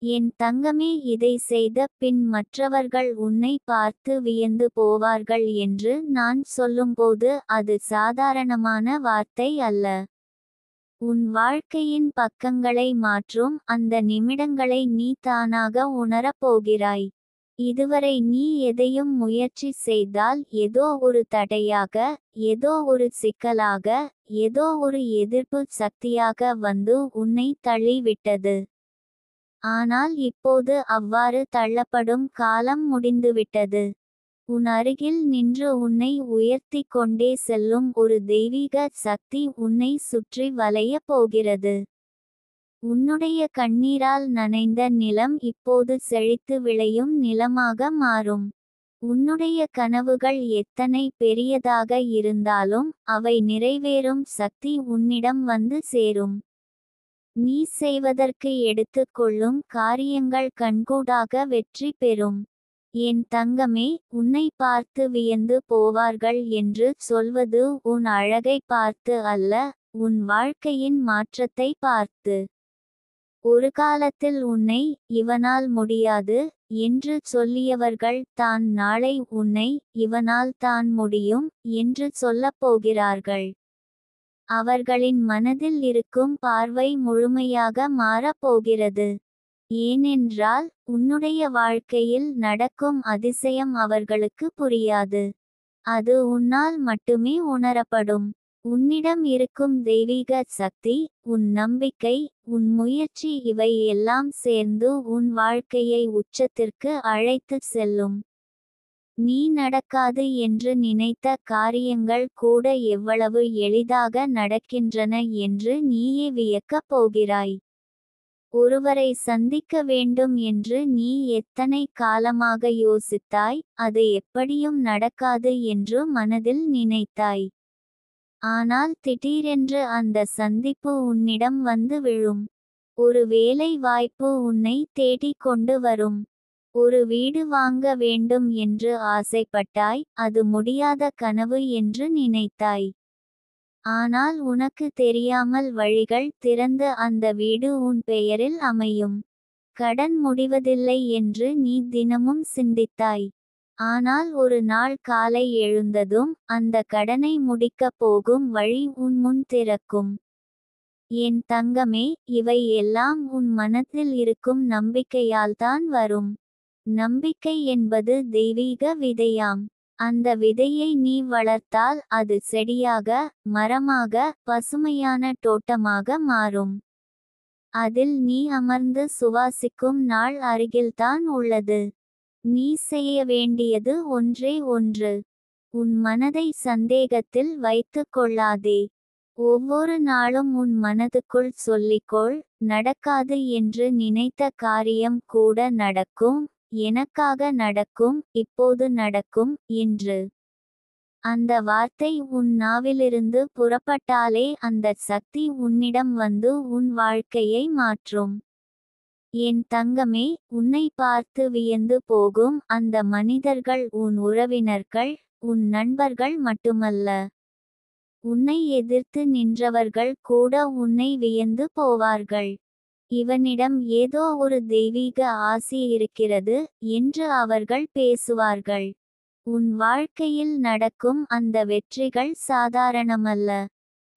என் தங்கமே, இதை செய்த பின் மற்றவர்கள் உன்னை பார்த்து வியந்து போவார்கள் என்று நான் சொல்லும்போது அது சாதாரணமான வார்த்தை அல்ல. உன் வாழ்க்கையின் பக்கங்களை மாற்றும் அந்த நிமிடங்களை நீ தானாக உணரப் போகிறாய். இதுவரை நீ எதையும் முயற்சி செய்தால் ஏதோ ஒரு தடையாக, ஏதோ ஒரு சிக்கலாக, ஏதோ ஒரு எதிர்ப்பு சக்தியாக வந்து உன்னை தள்ளிவிட்டது. ஆனால் இப்போது அவ்வாறு தள்ளப்படும் காலம் முடிந்துவிட்டது. உன் அருகில் நின்று உன்னை உயர்த்திக் கொண்டே செல்லும் ஒரு தெய்வீக சக்தி உன்னை சுற்றி வளையப் போகிறது. உன்னுடைய கண்ணீரால் நனைந்த நிலம் இப்போது செழித்து விளையும் நிலமாக மாறும். உன்னுடைய கனவுகள் எத்தனை பெரியதாக இருந்தாலும் அவை நிறைவேறும் சக்தி உன்னிடம் வந்து சேரும். நீ செய்வதற்கு எடுத்துக்கொள்ளும் காரியங்கள் கண்கூடாக வெற்றி பெறும். என் தங்கமே, உன்னை பார்த்து வியந்து போவார்கள் என்று சொல்வது உன் அழகை பார்த்து அல்ல, உன் வாழ்க்கையின் மாற்றத்தை பார்த்து. ஒரு காலத்தில் உன்னை இவனால் முடியாது என்று சொல்லியவர்கள் தான் நாளை உன்னை இவனால் தான் முடியும் என்று சொல்லப் போகிறார்கள். அவர்களின் மனதில் இருக்கும் பார்வை முழுமையாக மாறப் போகிறது. ஏனென்றால் உன்னுடைய வாழ்க்கையில் நடக்கும் அதிசயம் அவர்களுக்கு புரியாது. அது உன்னால் மட்டுமே உணரப்படும். உன்னிடம் இருக்கும் தெய்வீக சக்தி, உன் நம்பிக்கை, உன் முயற்சி இவை எல்லாம் சேர்ந்து உன் வாழ்க்கையை உச்சத்திற்கு அழைத்துச் செல்லும். நீ நடக்காது என்று நினைத்த காரியங்கள் கூட எவ்வளவு எளிதாக நடக்கின்றன என்று நீயே வியக்கப் போகிறாய். ஒருவரை சந்திக்க வேண்டும் என்று நீ எத்தனை காலமாக யோசித்தாய், அது எப்படியும் நடக்காது என்று மனதில் நினைத்தாய். ஆனால் திடீரென்று அந்த சந்திப்பு உன்னிடம் வந்து விழும். ஒரு வேலை வாய்ப்பு உன்னை தேடிக் கொண்டு வரும். ஒரு வீடு வாங்க வேண்டும் என்று ஆசைப்பட்டாய், அது முடியாத கனவு என்று நினைத்தாய். ஆனால் உனக்கு தெரியாமல் வழிகள் திறந்து அந்த வீடு உன் பெயரில் அமையும். கடன் முடிவதில்லை என்று நீ தினமும் சிந்தித்தாய். ஆனால் ஒரு நாள் காலை எழுந்ததும் அந்த கடனை முடிக்கப் போகும் வழி உன் முன் திறக்கும். என் தங்கமே, இவை எல்லாம் உன் மனத்தில் இருக்கும் நம்பிக்கையால்தான் வரும். நம்பிக்கை என்பது தெய்வீக விதையாம். அந்த விதையை நீ வளர்த்தால் அது செடியாக, மரமாக, பசுமையான தோட்டமாக மாறும். அதில் நீ அமர்ந்து சுவாசிக்கும் நாள் அருகில்தான் உள்ளது. நீ செய்ய வேண்டியது ஒன்றே ஒன்று. உன் மனதை சந்தேகத்தில் வைத்துக் கொள்ளாதே. ஒவ்வொரு நாளும் உன் மனதுக்குள் சொல்லிக்கொள், நடக்காது என்று நினைத்த காரியம் கூட நடக்கும், எனக்காக நடக்கும், இப்போது நடக்கும் என்று. அந்த வார்த்தை உன் நாவிலிருந்து புறப்பட்டாலே அந்த சக்தி உன்னிடம் வந்து உன் வாழ்க்கையை மாற்றும். என் தங்கமே, உன்னை பார்த்து வியந்து போகும் அந்த மனிதர்கள் உன் உறவினர்கள், உன் நண்பர்கள் மட்டுமல்ல. உன்னை எதிர்த்து நின்றவர்கள் கூட உன்னை வியந்து போவார்கள். இவனிடம் ஏதோ ஒரு தெய்வீக ஆசி இருக்கிறது என்று அவர்கள் பேசுவார்கள். உன் வாழ்க்கையில் நடக்கும் அந்த வெற்றிகள் சாதாரணமல்ல.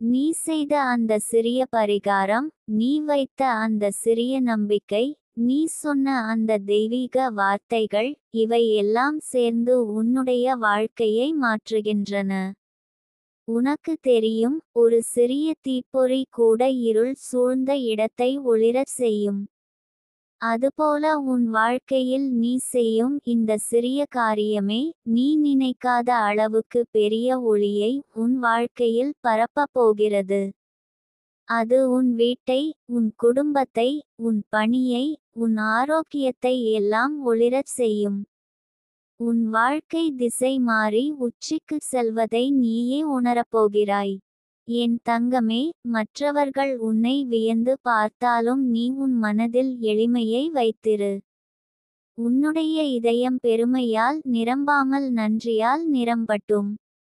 நீ செய்த அந்த சிறிய பரிகாரம், நீ வைத்த அந்த சிறிய நம்பிக்கை, நீ சொன்ன அந்த தெய்வீக வார்த்தைகள், இவை எல்லாம் சேர்ந்து உன்னுடைய வாழ்க்கையை மாற்றுகின்றன. உனக்கு தெரியும், ஒரு சிறிய தீப்பொறி கூட இருள் சூழ்ந்த இடத்தை ஒளிரச் செய்யும். அதுபோல உன் வாழ்க்கையில் நீ செய்யும் இந்த சிறிய காரியமே நீ நினைக்காத அளவுக்கு பெரிய ஒளியை உன் வாழ்க்கையில் பரப்பப் போகிறது. அது உன் வீட்டை, உன் குடும்பத்தை, உன் பணியை, உன் ஆரோக்கியத்தை எல்லாம் ஒளிரச் செய்யும். உன் வாழ்க்கை திசை மாறி உச்சிக்கு செல்வதை நீயே உணரப்போகிறாய். என் தங்கமே, மற்றவர்கள் உன்னை வியந்து பார்த்தாலும் நீ உன் மனதில் எளிமையை வைத்திரு. உன்னுடைய இதயம் பெருமையால் நிரம்பாமல் நன்றியால் நிரம்பட்டும்.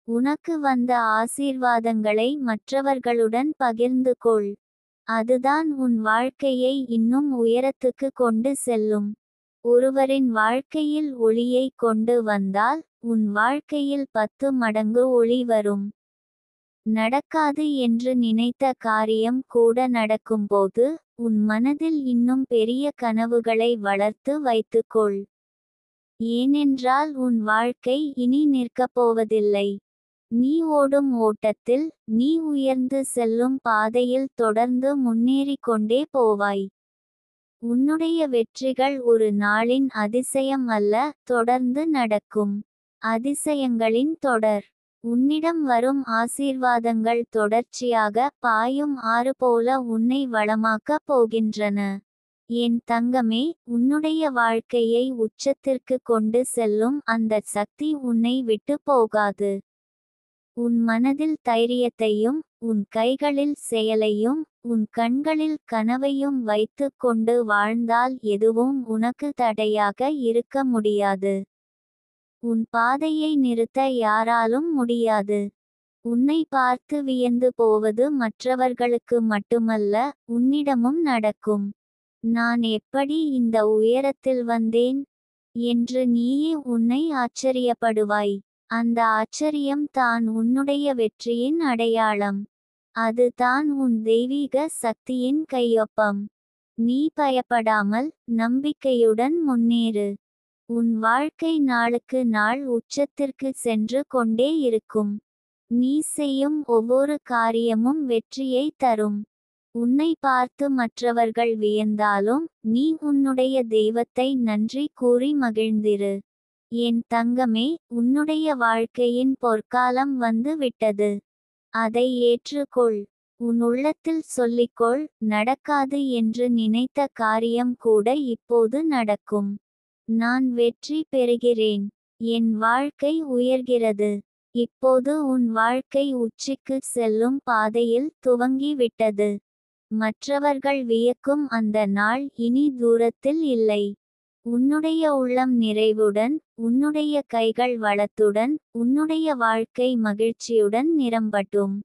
உனக்கு வந்த ஆசீர்வாதங்களை மற்றவர்களுடன் பகிர்ந்து கொள். அதுதான் உன் வாழ்க்கையை இன்னும் உயரத்துக்கு கொண்டு செல்லும். ஒருவரின் வாழ்க்கையில் ஒளியை கொண்டு வந்தால் உன் வாழ்க்கையில் 10 மடங்கு ஒளி வரும். நடக்காது என்று நினைத்த காரியம் கூட நடக்கும்போது உன் மனதில் இன்னும் பெரிய கனவுகளை வளர்த்து வைத்துக்கொள். ஏனென்றால் உன் வாழ்க்கை இனி நிற்கப்போவதில்லை. நீ ஓடும் ஓட்டத்தில், நீ உயர்ந்து செல்லும் பாதையில் தொடர்ந்து முன்னேறிக் கொண்டே போவாய். உன்னுடைய வெற்றிகள் ஒரு நாளின் அதிசயம் அல்ல, தொடர்ந்து நடக்கும் அதிசயங்களின் தொடர். உன்னிடம் வரும் ஆசீர்வாதங்கள் தொடர்ச்சியாக பாயும் ஆறு போல உன்னை வளமாக்கப் போகின்றன. என் தங்கமே, உன்னுடைய வாழ்க்கையை உச்சத்திற்கு கொண்டு செல்லும் அந்த சக்தி உன்னை விட்டு போகாது. உன் மனதில் தைரியத்தையும் உன் கைகளில் செயலையும் உன் கண்களில் கனவையும் வைத்து கொண்டு வாழ்ந்தால் எதுவும் உனக்கு தடையாக இருக்க முடியாது. உன் பாதையை நிறுத்த யாராலும் முடியாது. உன்னை பார்த்து வியந்து போவது மற்றவர்களுக்கு மட்டுமல்ல, உன்னிடமும் நடக்கும். நான் எப்படி இந்த உயரத்தில் வந்தேன் என்று நீயே உன்னை ஆச்சரியப்படுவாய். அந்த ஆச்சரியம் தான் உன்னுடைய வெற்றியின் அடையாளம். அது தான் உன் தெய்வீக சக்தியின் கையொப்பம். நீ பயப்படாமல் நம்பிக்கையுடன் முன்னேறு. உன் வாழ்க்கை நாளுக்கு நாள் உச்சத்திற்கு சென்று கொண்டே இருக்கும். நீ செய்யும் ஒவ்வொரு காரியமும் வெற்றியை தரும். உன்னை பார்த்து மற்றவர்கள் வியந்தாலும் நீ உன்னுடைய தெய்வத்தை நன்றி கூறி மகிழ்ந்திரு. என் தங்கமே, உன்னுடைய வாழ்க்கையின் பொற்காலம் வந்து விட்டது. அதை ஏற்றுக்கொள். உன் உள்ளத்தில் சொல்லிக்கொள், நடக்காது என்று நினைத்த காரியம் கூட இப்போது நடக்கும். நான் வெற்றி பெறுகிறேன். என் வாழ்க்கை உயர்கிறது. இப்போது உன் வாழ்க்கை உச்சிக்கு செல்லும் பாதையில் துவங்கி விட்டது. மற்றவர்கள் வியக்கும் அந்த நாள் இனி தூரத்தில் இல்லை. உன்னுடைய உள்ளம் நிறைவுடன், உன்னுடைய கைகள் வளத்துடன், உன்னுடைய வாழ்க்கை மகிழ்ச்சியுடன் நிரம்பட்டும்.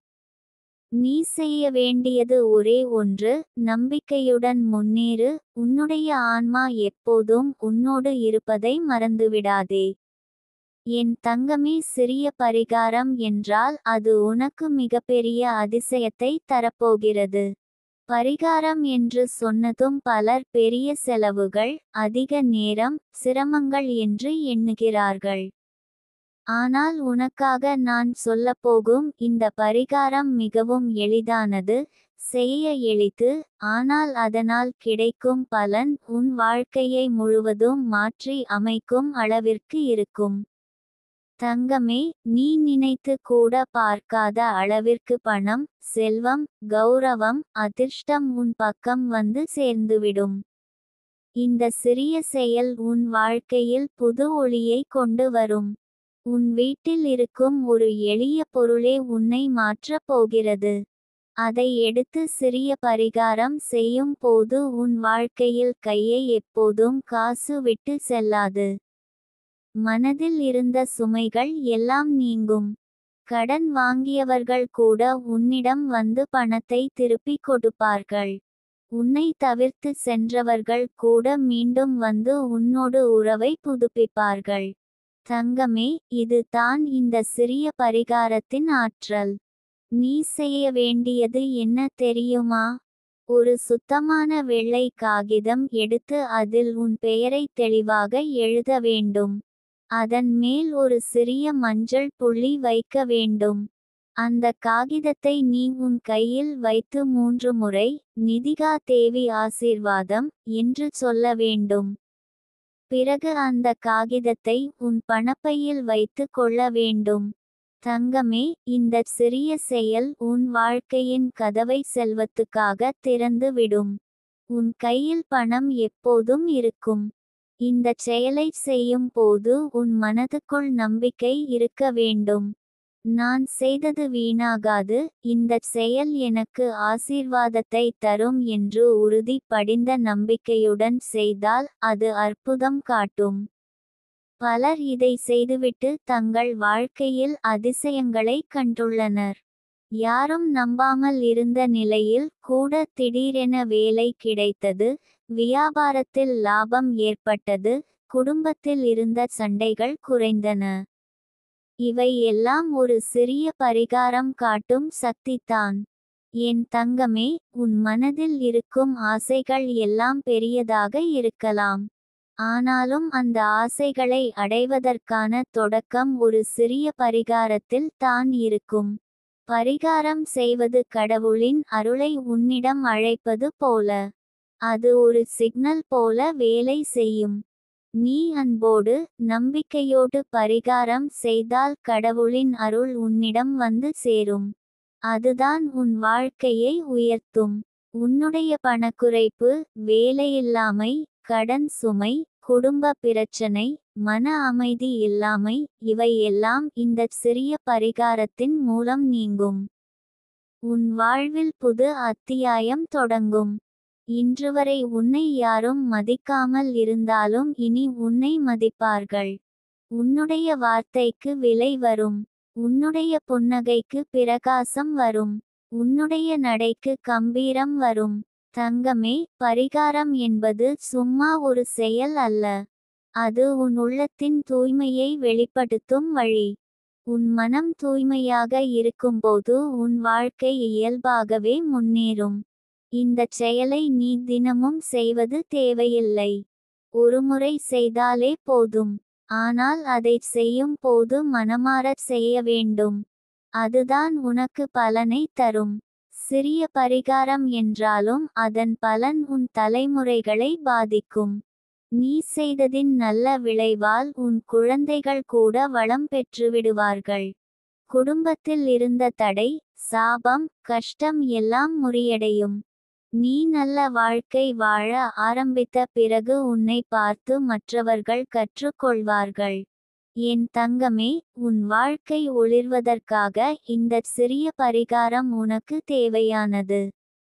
நீ செய்ய வேண்டியது ஒரே ஒன்று, நம்பிக்கையுடன் முன்னேறு. உன்னுடைய ஆன்மா எப்போதும் உன்னோடு இருப்பதை மறந்துவிடாதே. என் தங்கமே, சிறிய பரிகாரம் என்றால் அது உனக்கு மிகப்பெரிய அதிசயத்தை தரப்போகிறது. பரிகாரம் என்று சொன்னதும் பலர் பெரிய செலவுகள், அதிக நேரம், சிரமங்கள் என்று எண்ணுகிறார்கள். ஆனால் உனக்காக நான் சொல்லப்போகும் இந்த பரிகாரம் மிகவும் எளிதானது, செய்ய எளிது, ஆனால் அதனால் கிடைக்கும் பலன் உன் வாழ்க்கையை முழுவதும் மாற்றி அமைக்கும் அளவிற்கு இருக்கும். தங்கமே, நீ நினைத்து கூட பார்க்காத அளவிற்கு பணம், செல்வம், கௌரவம், அதிர்ஷ்டம் உன் பக்கம் வந்து சேர்ந்துவிடும். இந்த சிறிய செயல் உன் வாழ்க்கையில் புது ஒளியை கொண்டு வரும். உன் வீட்டில் இருக்கும் ஒரு எளிய பொருளே உன்னை மாற்றப் போகிறது. அதை எடுத்து சிறிய பரிகாரம் செய்யும் போது உன் வாழ்க்கையில் கையை எப்போதும் காசு விட்டு செல்லாது. மனதில் இருந்த சுமைகள் எல்லாம் நீங்கும். கடன் வாங்கியவர்கள் கூட உன்னிடம் வந்து பணத்தை திருப்பிக் கொடுப்பார்கள். உன்னை தவிர்த்து சென்றவர்கள் கூட மீண்டும் வந்து உன்னோடு உறவை புதுப்பிப்பார்கள். தங்கமே, இது தான் இந்த சிறிய பரிகாரத்தின் ஆற்றல். நீ செய்ய வேண்டியது என்ன தெரியுமா? ஒரு சுத்தமான வெள்ளை காகிதம் எடுத்து அதில் உன் பெயரை தெளிவாக எழுத வேண்டும். அதன் மேல் ஒரு சிறிய மஞ்சள் புள்ளி வைக்க வேண்டும். அந்த காகிதத்தை நீ உன் கையில் வைத்து 3 முறை, நிதிகா தேவி ஆசீர்வாதம் என்று சொல்ல வேண்டும். பிறகு அந்த காகிதத்தை உன் பணப்பையில் வைத்து கொள்ள வேண்டும். தங்கமே, இந்த சிறிய செயல் உன் வாழ்க்கையின் கதவை செல்வத்துக்காக திறந்து விடும். உன் கையில் பணம் எப்போதும் இருக்கும். இந்த செயலை செய்யும் போது உன் மனதுக்குள் நம்பிக்கை இருக்க வேண்டும். நான் செய்தது வீணாகாது, இந்த செயல் எனக்கு ஆசீர்வாதத்தை தரும் என்று உறுதி படிந்த நம்பிக்கையுடன் செய்தால் அது அற்புதம் காட்டும். பலர் இதை செய்துவிட்டு தங்கள் வாழ்க்கையில் அதிசயங்களை கண்டுள்ளனர். யாரும் நம்பாமல் இருந்த நிலையில் கூட திடீரென வேலை கிடைத்தது, வியாபாரத்தில் லாபம் ஏற்பட்டது, குடும்பத்தில் இருந்த சண்டைகள் குறைந்தன. இவை எல்லாம் ஒரு சிறிய பரிகாரம் காட்டும் சக்திதான். என் தங்கமே, உன் மனதில் இருக்கும் ஆசைகள் எல்லாம் பெரியதாக இருக்கலாம். ஆனாலும் அந்த ஆசைகளை அடைவதற்கான தொடக்கம் ஒரு சிறிய பரிகாரத்தில் தான் இருக்கும். பரிகாரம் செய்வது கடவுளின் அருளை உன்னிடம் அழைப்பது போல. அது ஒரு சிக்னல் போல வேலை செய்யும். நீ அன்போடு, நம்பிக்கையோடு பரிகாரம் செய்தால் கடவுளின் அருள் உன்னிடம் வந்து சேரும். அதுதான் உன் வாழ்க்கையை உயர்த்தும். உன்னுடைய பணக்குறைப்பு, வேலையில்லாமை, கடன் சுமை, குடும்ப பிரச்சனை, மன அமைதி இல்லாமை, இவை எல்லாம் இந்த சிறிய பரிகாரத்தின் மூலம் நீங்கும். உன் வாழ்வில் புது அத்தியாயம் தொடங்கும். இன்றுவரை உன்னை யாரும் மதிக்காமல் இருந்தாலும் இனி உன்னை மதிப்பார்கள். உன்னுடைய வார்த்தைக்கு விலை வரும். உன்னுடைய புன்னகைக்கு பிரகாசம் வரும். உன்னுடைய நடைக்கு கம்பீரம் வரும். தங்கமே, பரிகாரம் என்பது சும்மா ஒரு செயல் அல்ல. அது உன் உள்ளத்தின் தூய்மையை வெளிப்படுத்தும் வழி. உன் மனம் தூய்மையாக இருக்கும்போது உன் வாழ்க்கை இயல்பாகவே முன்னேறும். இந்தச் செயலை நீ தினமும் செய்வது தேவையில்லை. ஒருமுறை செய்தாலே போதும். ஆனால் அதைச் செய்யும் போது மனமாரச் செய்ய வேண்டும். அதுதான் உனக்கு பலனை தரும். சிறிய பரிகாரம் என்றாலும் அதன் பலன் உன் தலைமுறைகளை பாதிக்கும். நீ செய்ததின் நல்ல விளைவால் உன் குழந்தைகள் கூட வளம் பெற்றுவிடுவார்கள். குடும்பத்தில் இருந்த தடை, சாபம், கஷ்டம் எல்லாம் முறியடையும். நீ நல்ல வாழ்க்கை வாழ ஆரம்பித்த பிறகு உன்னை பார்த்து மற்றவர்கள் கற்றுக்கொள்வார்கள். என் தங்கமே, உன் வாழ்க்கை ஒளிர்வதற்காக இந்தச் சிறிய பரிகாரம் உனக்கு தேவையானது.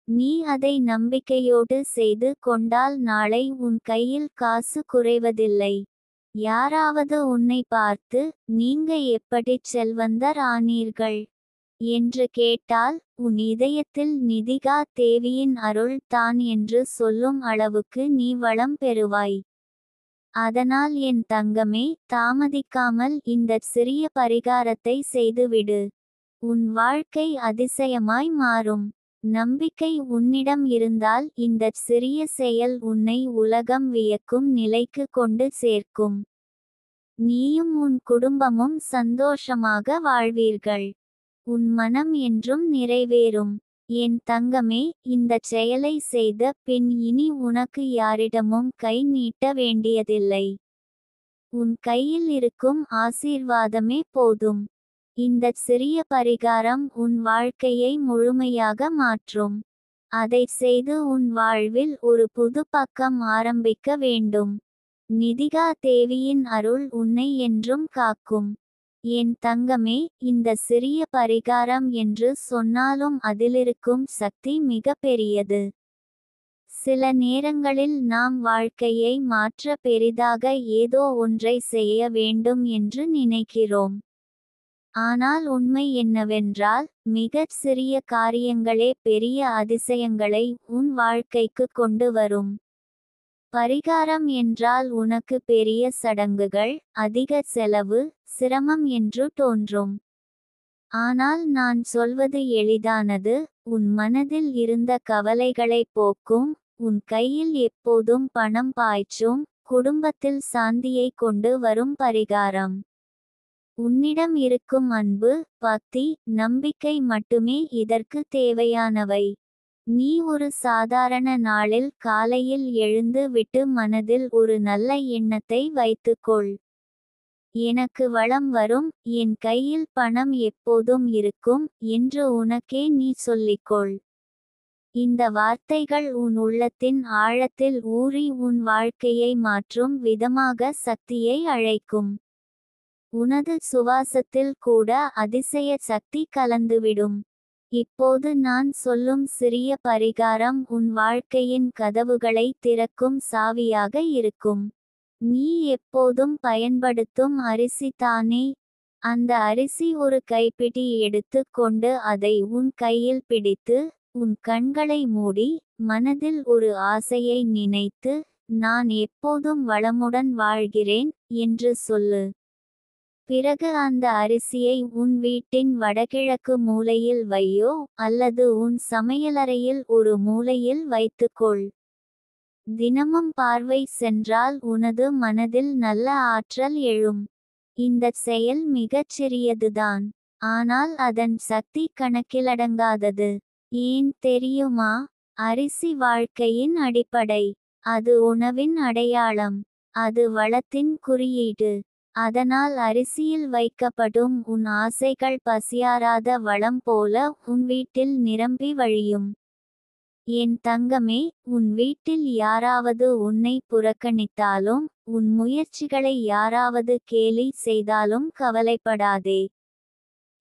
நீ அதை நம்பிக்கையோடு செய்து கொண்டால் நாளை உன் கையில் காசு குறைவதில்லை. யாராவது உன்னை பார்த்து, நீங்க எப்படிச் செல்வந்தர் ஆனீர்கள் என்று கேட்டால், உன் இதயத்தில் நிதிகா தேவியின் அருள் தான் என்று சொல்லும் அளவுக்கு நீ வளம் பெறுவாய். அதனால் என் தங்கமே, தாமதிக்காமல் இந்தச் சிறிய பரிகாரத்தை செய்துவிடு. உன் வாழ்க்கை அதிசயமாய் மாறும். நம்பிக்கை உன்னிடம் இருந்தால் இந்தச் சிறிய செயல் உன்னை உலகம் வியக்கும் நிலைக்கு கொண்டு சேர்க்கும். நீயும் உன் குடும்பமும் சந்தோஷமாக வாழ்வீர்கள். உன் மனம் என்றும் நிறைவேறும். என் தங்கமே, இந்தச் செயலை செய்த பின் இனி உனக்கு யாரிடமும் கை நீட்ட வேண்டியதில்லை. உன் கையில் இருக்கும் ஆசீர்வாதமே போதும். இந்தச் சிறிய பரிகாரம் உன் வாழ்க்கையை முழுமையாக மாற்றும். அதைச் செய்து உன் வாழ்வில் ஒரு புது பக்கம் ஆரம்பிக்க வேண்டும். நிதிகா தேவியின் அருள் உன்னை என்றும் காக்கும். என் தங்கமே, இந்த சிறிய பரிகாரம் என்று சொன்னாலும் அதிலிருக்கும் சக்தி மிக பெரியது. சில நேரங்களில் நாம் வாழ்க்கையை மாற்ற பெரிதாக ஏதோ ஒன்றை செய்ய வேண்டும் என்று நினைக்கிறோம். ஆனால் உண்மை என்னவென்றால், மிகச் சிறிய காரியங்களே பெரிய அதிசயங்களை உன் வாழ்க்கைக்கு கொண்டு வரும். பரிகாரம் என்றால் உனக்கு பெரிய சடங்குகள், அதிக செலவு, சிரமம் என்று தோன்றும். ஆனால் நான் சொல்வது எளிதானது. உன் மனதில் இருந்த கவலைகளை போக்கும், உன் கையில் எப்போதும் பணம் பாய்ச்சும், குடும்பத்தில் சாந்தியை கொண்டு வரும் பரிகாரம். உன்னிடம் இருக்கும் அன்பு, பக்தி, நம்பிக்கை மட்டுமே இதற்கு தேவையானவை. நீ ஒரு சாதாரண நாளில் காலையில் எழுந்து விட்டு மனதில் ஒரு நல்ல எண்ணத்தை வைத்துக்கொள். எனக்கு வளம் வரும், என் கையில் பணம் எப்போதும் இருக்கும் என்று உனக்கே நீ சொல்லிக்கொள். இந்த வார்த்தைகள் உன் உள்ளத்தின் ஆழத்தில் ஊறி உன் வாழ்க்கையை மாற்றும் விதமாக சக்தியை அழைக்கும். உனது சுவாசத்தில் கூட அதிசய சக்தி கலந்துவிடும். இப்போது நான் சொல்லும் சிறிய பரிகாரம் உன் வாழ்க்கையின் கதவுகளை திறக்கும் சாவியாக இருக்கும். நீ எப்போதும் பயன்படுத்தும் அரிசி தானே. அந்த அரிசி ஒரு கைப்பிடி எடுத்து கொண்டு அதை உன் கையில் பிடித்து உன் கண்களை மூடி மனதில் ஒரு ஆசையை நினைத்து நான் எப்போதும் வளமுடன் வாழ்கிறேன் என்று சொல்லு. பிறகு அந்த அரிசியை உன் வீட்டின் வடகிழக்கு மூலையில் வையோ அல்லது உன் சமையலறையில் ஒரு மூலையில் வைத்துக்கொள். தினமும் பார்வை சென்றால் உனது மனதில் நல்ல ஆற்றல் எழும். இந்தச் செயல் மிகச் சிறியதுதான், ஆனால் அதன் சக்தி கணக்கிலடங்காதது. ஏன் தெரியுமா? அரிசி வாழ்க்கையின் அடிப்படை. அது உணவின் அடையாளம். அது வளத்தின் குறியீடு. அதனால் அரிசியில் வைக்கப்படும் உன் ஆசைகள் பசியாராத வளம் போல உன் வீட்டில் நிரம்பி வழியும். என் தங்கமே, உன் வீட்டில் யாராவது உன்னை புறக்கணித்தாலும் உன் முயற்சிகளை யாராவது கேலி செய்தாலும் கவலைப்படாதே.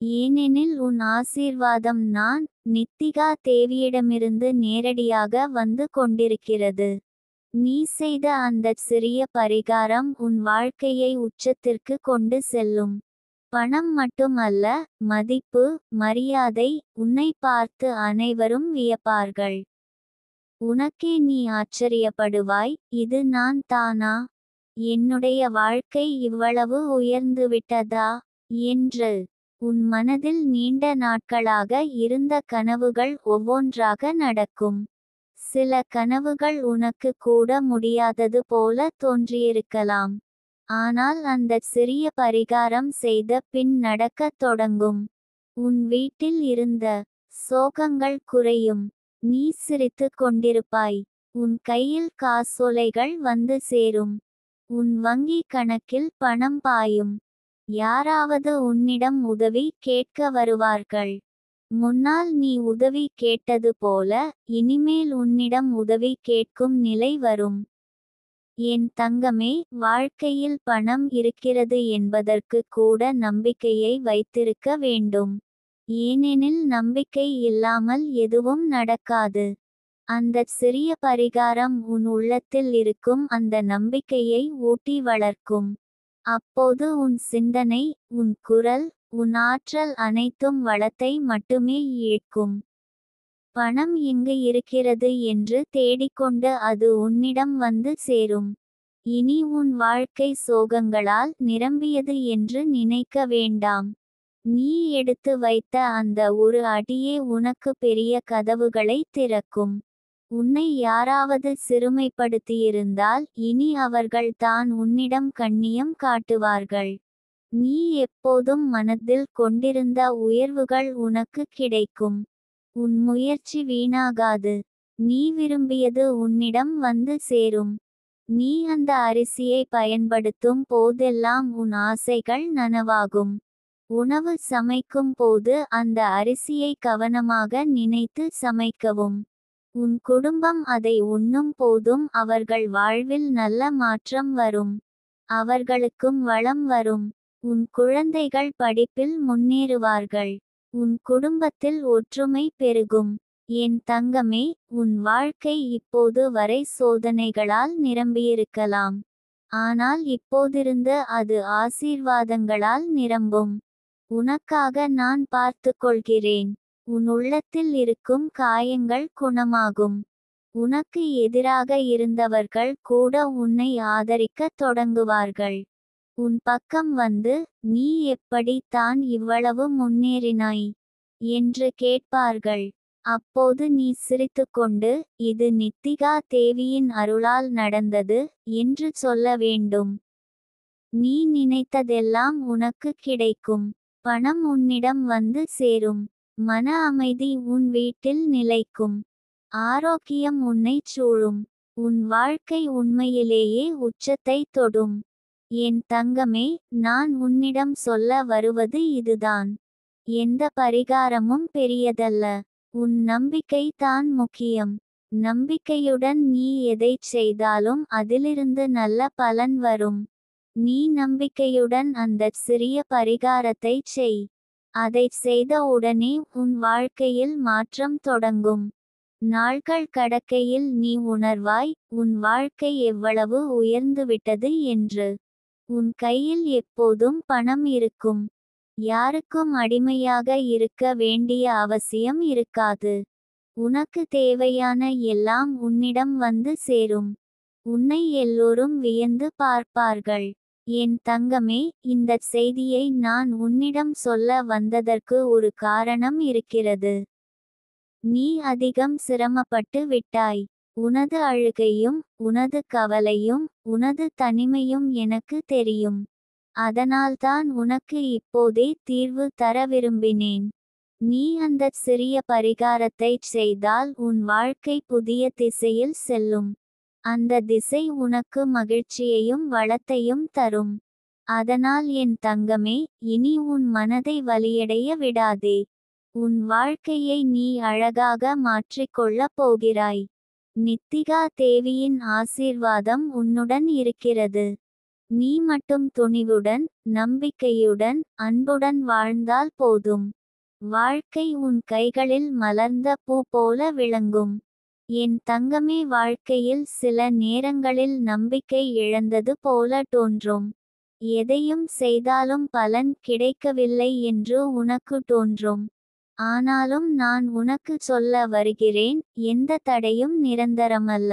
ஏனெனில் உன் ஆசீர்வாதம் நான் நித்திகா தேவியிடமிருந்து நேரடியாக வந்து கொண்டிருக்கிறது. நீ செய்த அந்தச் சிறிய பரிகாரம் உன் வாழ்க்கையை உச்சத்திற்கு கொண்டு செல்லும். பணம் மட்டுமல்ல, மதிப்பு, மரியாதை, உன்னை பார்த்து அனைவரும் வியப்பார்கள். உனக்கே நீ ஆச்சரியப்படுவாய், இது நான் தானா? என்னுடைய வாழ்க்கை இவ்வளவு உயர்ந்துவிட்டதா என்று. உன் மனதில் நீண்ட நாட்களாக இருந்த கனவுகள் ஒவ்வொன்றாக நடக்கும். சில கனவுகள் உனக்கு கூட முடியாதது போல தோன்றியிருக்கலாம். ஆனால் அந்தச் சிறிய பரிகாரம் செய்த பின் நடக்கத் தொடங்கும். உன் வீட்டில் இருந்த சோகங்கள் குறையும். நீ சிரித்துக் கொண்டிருப்பாய். உன் கையில் காசோலைகள் வந்து சேரும். உன் வங்கி கணக்கில் பணம் பாயும். யாராவது உன்னிடம் உதவி கேட்க வருவார்கள். முன்னால் நீ உதவி கேட்டது போல இனிமேல் உன்னிடம் உதவி கேட்கும் நிலை வரும். என் தங்கமே, வாழ்க்கையில் பணம் இருக்கிறது என்பதற்கு கூட நம்பிக்கையை வைத்திருக்க வேண்டும். ஏனெனில் நம்பிக்கை இல்லாமல் எதுவும் நடக்காது. அந்தச் சிறிய பரிகாரம் உன் உள்ளத்தில் இருக்கும் அந்த நம்பிக்கையை ஊட்டி வளர்க்கும். அப்போது உன் சிந்தனை, உன் குரல், உன் ஆற்றல் அனைத்தும் வளத்தை மட்டுமே ஈர்க்கும். பணம் எங்கு இருக்கிறது என்று தேடிக்கொண்டு அது உன்னிடம் வந்து சேரும். இனி உன் வாழ்க்கை சோகங்களால் நிரம்பியது என்று நினைக்க வேண்டாம். நீ எடுத்து வைத்த அந்த ஒரு அடியே உனக்கு பெரிய கதவுகளை திறக்கும். உன்னை யாராவது சிறுமைப்படுத்தியிருந்தால் இனி அவர்கள் தான் உன்னிடம் கண்ணியம் காட்டுவார்கள். நீ எப்போதும் மனதில் கொண்டிருந்த உயர்வுகள் உனக்கு கிடைக்கும். உன் முயற்சி வீணாகாது. நீ விரும்பியது உன்னிடம் வந்து சேரும். நீ அந்த அரிசியை பயன்படுத்தும் போதெல்லாம் உன் ஆசைகள் நனவாகும். உணவு சமைக்கும் போது அந்த அரிசியை கவனமாக நினைத்து சமைக்கவும். உன் குடும்பம் அதை உண்ணும் போதும் அவர்கள் வாழ்வில் நல்ல மாற்றம் வரும். அவர்களுக்கும் வளம் வரும். உன் குழந்தைகள் படிப்பில் முன்னேறுவார்கள். உன் குடும்பத்தில் ஒற்றுமை பெருகும். என் தங்கமே, உன் வாழ்க்கை இப்போது வரை சோதனைகளால் நிரம்பியிருக்கலாம். ஆனால் இப்போதிருந்து அது ஆசீர்வாதங்களால் நிரம்பும். உனக்காக நான் பார்த்துக்கொள்கிறேன். உன் உள்ளத்தில் இருக்கும் காயங்கள் குணமாகும். உனக்கு எதிராக இருந்தவர்கள் கூட உன்னை ஆதரிக்கத் தொடங்குவார்கள். உன் பக்கம் வந்து, நீ எப்படி தான் இவ்வளவு முன்னேறினாய் என்று கேட்பார்கள். அப்போது நீ சிரித்துக்கொண்டு, இது நித்திகா தேவியின் அருளால் நடந்தது என்று சொல்ல வேண்டும். நீ நினைத்ததெல்லாம் உனக்கு கிடைக்கும். பணம் உன்னிடம் வந்து சேரும். மன அமைதி உன் வீட்டில் நிலைக்கும். ஆரோக்கியம் உன்னைச் சூழும். உன் வாழ்க்கை உண்மையிலேயே உச்சத்தை தொடும். என் தங்கமே, நான் உன்னிடம் சொல்ல வருவது இதுதான். எந்த பரிகாரமும் பெரியதல்ல. உன் நம்பிக்கை தான் முக்கியம். நம்பிக்கையுடன் நீ எதைச் செய்தாலும் அதிலிருந்து நல்ல பலன் வரும். நீ நம்பிக்கையுடன் அந்தச் சிறிய பரிகாரத்தைச் செய். அதைச் செய்த உடனே உன் வாழ்க்கையில் மாற்றம் தொடங்கும். நாள்கள் கடக்கையில் நீ உணர்வாய், உன் வாழ்க்கை எவ்வளவு உயர்ந்துவிட்டது என்று. உன் கையில் எப்போதும் பணம் இருக்கும். யாருக்கும் அடிமையாக இருக்க வேண்டிய அவசியம் இருக்காது. உனக்கு தேவையான எல்லாம் உன்னிடம் வந்து சேரும். உன்னை எல்லோரும் வியந்து பார்ப்பார்கள். என் தங்கமே, இந்தச் செய்தியை நான் உன்னிடம் சொல்ல வந்ததற்கு ஒரு காரணம் இருக்கிறது. நீ அதிகம் சிரமப்பட்டு விட்டாய். உனது அழுகையும் உனது கவலையும் உனது தனிமையும் எனக்கு தெரியும். அதனால்தான் உனக்கு இப்போதே தீர்வு தர விரும்பினேன். நீ அந்தச் சிறிய பரிகாரத்தைச் செய்தால் உன் வாழ்க்கை புதிய திசையில் செல்லும். அந்த திசை உனக்கு மகிழ்ச்சியையும் வளத்தையும் தரும். அதனால் என் தங்கமே, இனி உன் மனதை வலியடைய விடாதே. உன் வாழ்க்கையை நீ அழகாக மாற்றிக்கொள்ளப் போகிறாய். நித்திகா தேவியின் ஆசீர்வாதம் உன்னுடன் இருக்கிறது. நீ மட்டும் துணிவுடன், நம்பிக்கையுடன், அன்புடன் வாழ்ந்தால் போதும். வாழ்க்கை உன் கைகளில் மலர்ந்த பூ போல விளங்கும். என் தங்கமே, வாழ்க்கையில் சில நேரங்களில் நம்பிக்கை இழந்தது போல தோன்றும். எதையும் செய்தாலும் பலன் கிடைக்கவில்லை என்று உனக்கு தோன்றும். ஆனாலும் நான் உனக்கு சொல்ல வருகிறேன், எந்த தடையும் நிரந்தரமல்ல.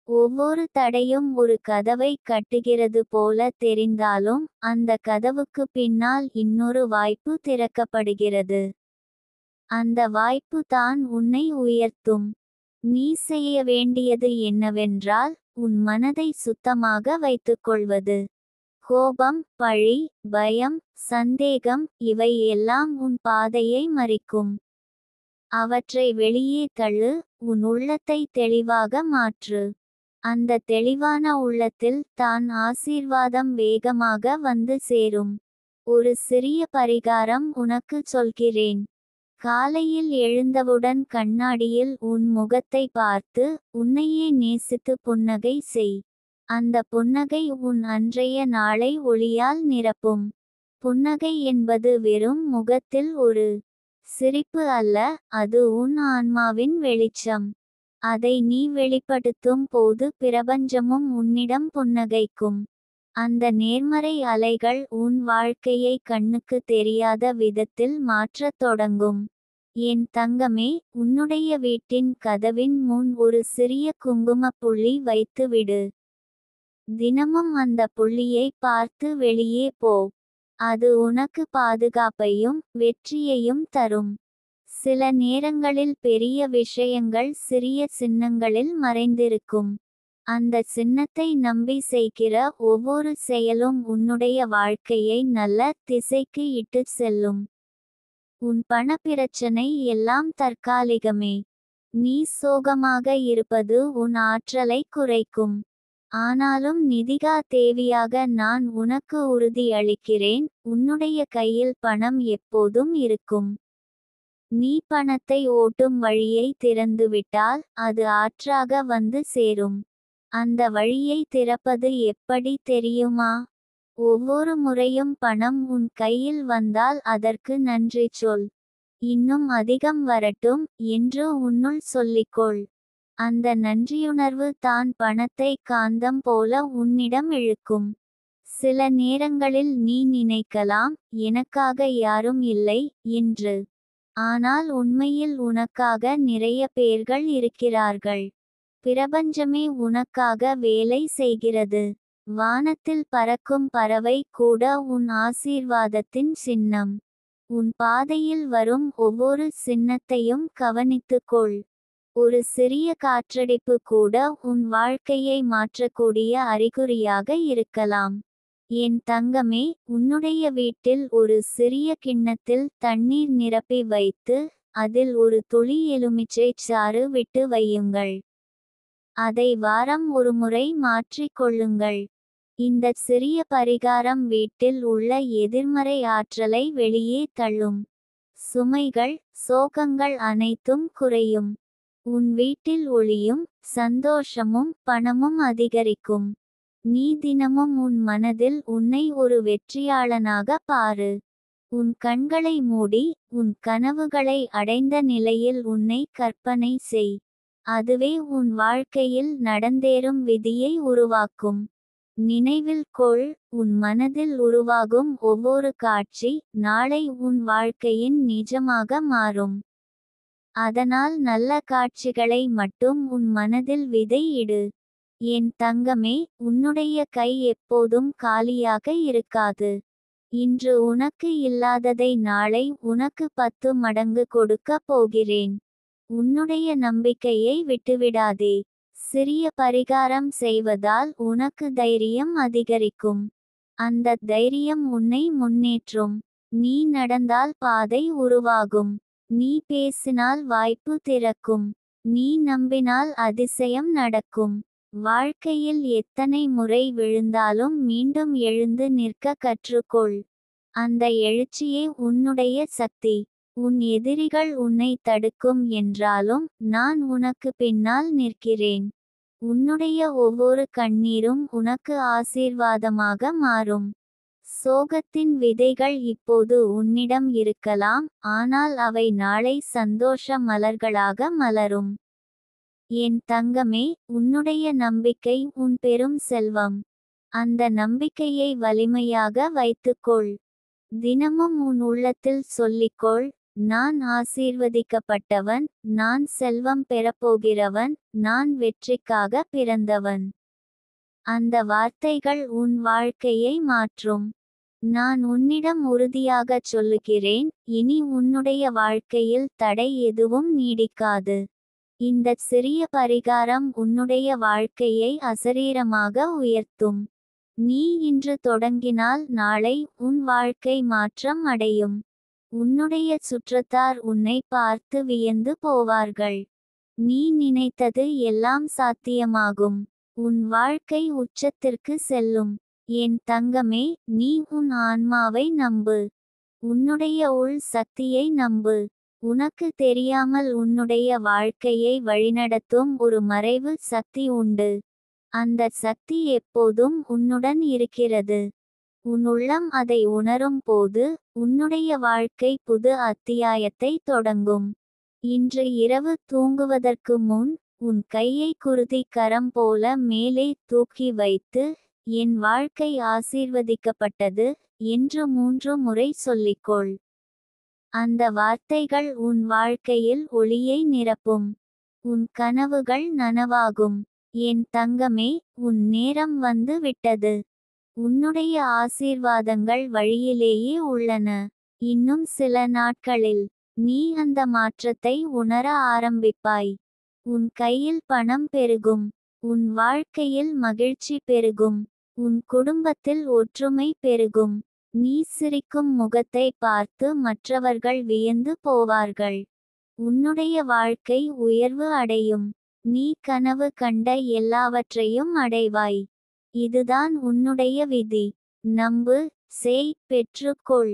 ஒவ்வொரு தடையும் ஒரு கதவை கட்டுகிறது போல தெரிந்தாலும் அந்த கதவுக்கு பின்னால் இன்னொரு வாய்ப்பு திறக்கப்படுகிறது. அந்த வாய்ப்பு தான் உன்னை உயர்த்தும். நீ செய்ய வேண்டியது என்னவென்றால், உன் மனதை சுத்தமாக வைத்துக்கொள்வது. கோபம், பழி, பயம், சந்தேகம் இவை எல்லாம் உன் பாதையை மறிக்கும். அவற்றை வெளியே தள்ளு. உன் உள்ளத்தை தெளிவாக மாற்று. அந்த தெளிவான உள்ளத்தில் தான் ஆசீர்வாதம் வேகமாக வந்து சேரும். ஒரு சிறிய பரிகாரம் உனக்கு சொல்கிறேன். காலையில் எழுந்தவுடன் கண்ணாடியில் உன் முகத்தை பார்த்து உன்னையே நேசித்து புன்னகை செய். அந்த புன்னகை உன் அன்றைய நாளை ஒளியால் நிரப்பும். புன்னகை என்பது வெறும் முகத்தில் ஒரு சிரிப்பு அல்ல, அது உன் ஆன்மாவின் வெளிச்சம். அதை நீ வெளிப்படுத்தும் போது பிரபஞ்சமும் உன்னிடம் புன்னகைக்கும். அந்த நேர்மறை அலைகள் உன் வாழ்க்கையை கண்ணுக்கு தெரியாத விதத்தில் மாற்றத் தொடங்கும். என் தங்கமே, உன்னுடைய வீட்டின் கதவின் முன் ஒரு சிறிய குங்குமப் புள்ளி வைத்து விடு. தினமும் அந்த புள்ளியை பார்த்து வெளியே போ. அது உனக்கு பாதுகாப்பையும் வெற்றியையும் தரும். சில நேரங்களில் பெரிய விஷயங்கள் சிறிய சின்னங்களில் மறைந்திருக்கும். அந்த சின்னத்தை நம்பி செய்கிற ஒவ்வொரு செயலும் உன்னுடைய வாழ்க்கையை நல்ல திசைக்கு இட்டுச் செல்லும். உன் பணப்பிரச்சனை எல்லாம் தற்காலிகமே. நீ சோகமாக இருப்பது உன் ஆற்றலை குறைக்கும். ஆனாலும் நிதிகா தேவியாக நான் உனக்கு உறுதி அளிக்கிறேன், உன்னுடைய கையில் பணம் எப்போதும் இருக்கும். நீ பணத்தை ஓட்டும் வழியை திறந்துவிட்டால் அது ஆற்றாக வந்து சேரும். அந்த வழியை திறப்பது எப்படி தெரியுமா? ஒவ்வொரு முறையும் பணம் உன் கையில் வந்தால் அதற்கு நன்றி சொல். இன்னும் அதிகம் வரட்டும் என்று உன்னுள் சொல்லிக்கொள். அந்த நன்றியுணர்வு தான் பணத்தை காந்தம் போல உன்னிடம் இழுக்கும். சில நேரங்களில் நீ நினைக்கலாம், எனக்காக யாரும் இல்லை என்று. ஆனால் உண்மையில் உனக்காக நிறைய பேர்கள் இருக்கிறார்கள். பிரபஞ்சமே உனக்காக வேலை செய்கிறது. வானத்தில் பறக்கும் பறவை கூட உன் ஆசீர்வாதத்தின் சின்னம். உன் பாதையில் வரும் ஒவ்வொரு சின்னத்தையும் கவனித்துக்கொள். ஒரு சிறிய காற்றடிப்பு கூட உன் வாழ்க்கையை மாற்றக்கூடிய அறிகுறியாக இருக்கலாம். என் தங்கமே, உன்னுடைய வீட்டில் ஒரு சிறிய கிண்ணத்தில் தண்ணீர் நிரப்பி வைத்து அதில் ஒரு துளி எலுமிச்சைச் சாறு விட்டு வையுங்கள். அதை வாரம் ஒரு முறை மாற்றிக் கொள்ளுங்கள். இந்தச் சிறிய பரிகாரம் வீட்டில் உள்ள எதிர்மறை ஆற்றலை வெளியே தள்ளும். சுமைகள், சோகங்கள் அனைத்தும் குறையும். உன் வீட்டில் ஒளியும் சந்தோஷமும் பணமும் அதிகரிக்கும். நீ தினமும் உன் மனதில் உன்னை ஒரு வெற்றியாளனாக பாரு. உன் கண்களை மூடி உன் கனவுகளை அடைந்த நிலையில் உன்னை கற்பனை செய். அதுவே உன் வாழ்க்கையில் நடந்தேறும் விதியை உருவாக்கும். நினைவில் கொள், உன் மனதில் உருவாகும் ஒவ்வொரு காட்சி நாளை உன் வாழ்க்கையின் நிஜமாக மாறும். அதனால் நல்ல காட்சிகளை மட்டும் உன் மனதில் விதை இடு. என் தங்கமே, உன்னுடைய கை எப்போதும் காலியாக இருக்காது. இன்று உனக்கு இல்லாததை நாளை உனக்கு 10 மடங்கு கொடுக்கப் போகிறேன். உன்னுடைய நம்பிக்கையை விட்டுவிடாதே. சிறிய பரிகாரம் செய்வதால் உனக்கு தைரியம் அதிகரிக்கும். அந்த தைரியம் உன்னை முன்னேற்றும். நீ நடந்தால் பாதை உருவாகும். நீ பேசினால் வாய்ப்பு திறக்கும். நீ நம்பினால் அதிசயம் நடக்கும். வாழ்க்கையில் எத்தனை முறை விழுந்தாலும் மீண்டும் எழுந்து நிற்க கற்றுக்கொள். அந்த எழுச்சியே உன்னுடைய சக்தி. உன் எதிரிகள் உன்னை தடுக்கும் என்றாலும் நான் உனக்கு பின்னால் நிற்கிறேன். உன்னுடைய ஒவ்வொரு கண்ணீரும் உனக்கு ஆசீர்வாதமாக மாறும். சோகத்தின் விதைகள் இப்போது உன்னிடம் இருக்கலாம், ஆனால் அவை நாளை சந்தோஷ மலர்களாக மலரும். என் தங்கமே, உன்னுடைய நம்பிக்கை உன் பெரும் செல்வம். அந்த நம்பிக்கையை வலிமையாக வைத்துக்கொள். தினமும் உன் உள்ளத்தில் சொல்லிக்கொள், நான் ஆசீர்வதிக்கப்பட்டவன், நான் செல்வம் பெறப்போகிறவன், நான் வெற்றிக்காக பிறந்தவன். அந்த வார்த்தைகள் உன் வாழ்க்கையை மாற்றும். நான் உன்னிடம் உறுதியாகச் சொல்லுகிறேன், இனி உன்னுடைய வாழ்க்கையில் தடை எதுவும் நீடிக்காது. இந்த சிறிய பரிகாரம் உன்னுடைய வாழ்க்கையை அசரீரமாக உயர்த்தும். நீ இன்று தொடங்கினால் நாளை உன் வாழ்க்கை மாற்றம் அடையும். உன்னுடைய சுற்றத்தார் உன்னை பார்த்து வியந்து போவார்கள். நீ நினைத்தது எல்லாம் சாத்தியமாகும். உன் வாழ்க்கை உச்சத்திற்கு செல்லும். என் தங்கமே, நீ உன் ஆன்மாவை நம்பு. உன்னுடைய உள் சக்தியை நம்பு. உனக்கு தெரியாமல் உன்னுடைய வாழ்க்கையை வழிநடத்தும் ஒரு மறைவு சக்தி உண்டு. அந்த சக்தி எப்போதும் உன்னுடன் இருக்கிறது. உன் உள்ளம் அதை உணரும் போது உன்னுடைய வாழ்க்கை புது அத்தியாயத்தை தொடங்கும். இன்று இரவு தூங்குவதற்கு முன் உன் கையை குருதி கரம் போல மேலே தூக்கி வைத்து, என் வாழ்க்கை ஆசீர்வதிக்கப்பட்டது என்று 3 முறை சொல்லிக்கொள். அந்த வார்த்தைகள் உன் வாழ்க்கையில் ஒளியை நிரப்பும். உன் கனவுகள் நனவாகும். என் தங்கமே, உன் நேரம் வந்து விட்டது. உன்னுடைய ஆசீர்வாதங்கள் வழியிலேயே உள்ளன. இன்னும் சில நாட்களில் நீ அந்த மாற்றத்தை உணர ஆரம்பிப்பாய். உன் கையில் பணம் பெருகும். உன் வாழ்க்கையில் மகிழ்ச்சி பெருகும். உன் குடும்பத்தில் ஒற்றுமை பெருகும். நீ சிரிக்கும் முகத்தை பார்த்து மற்றவர்கள் வியந்து போவார்கள். உன்னுடைய வாழ்க்கை உயர்வு அடையும். நீ கனவு கண்ட எல்லாவற்றையும் அடைவாய். இதுதான் உன்னுடைய விதி. நம்பு, செய், பெற்றுக்கொள்.